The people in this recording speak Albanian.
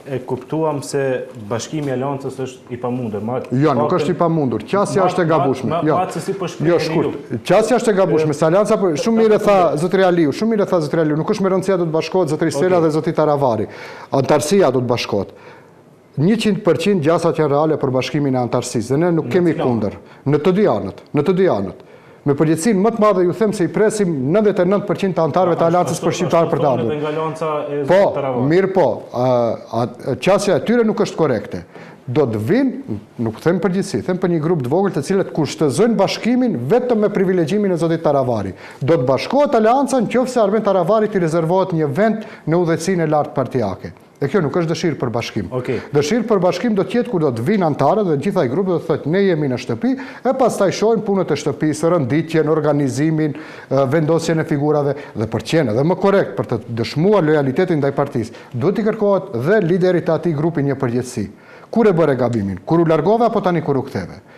e kuptuam se bashkimi i Aleancës është i pamundur. Jo, nuk është i pamundur. Qasja është e gabueshme. Jo, shkurt. Qasja është e gabueshme. Se Aleanca shumë mirë tha zotëri Aliu, nuk është me rëndësia do të bashkohet zotëri Sela dhe zotëri Taravari. Antarësia do të bashkohet. 100% gjasat janë reale për bashkimin e antarësisë dhe ne nuk kemi kundër. Në të dy anët. Me përgjithësinë më të madhe ju them se i presim 99% të antarëve të Aleancës për shqiptarë për të ardhur. Po, mirë po, qasja e tyre nuk është korekte. Do të vinë, nuk them përgjithësi, them për një grup të vogël të cilët kushtozojnë bashkimin vetëm me privilegjimin e zotit Taravari. Do të bashkohet Aleanca nëse Armen Taravarit i rezervohet një vend në udhëheqinë e lartë partijake. E kjo nuk është dëshirë për bashkim. Dëshirë për bashkim do tjetë kur do të vinë antarët dhe gjithaj grupë do të thotë ne jemi në shtëpi, e pastaj shohim punët e shtëpisë, rënditjen, organizimin, vendosjen e figurave dhe për qenë edhe më korekt për të dëshmuar lojalitetin ndaj partisë. Duhet i kërkohet dhe liderit e atij grupi një përgjegjësi. Kur e bëre gabimin? Kur u largove apo tani kur u ktheve?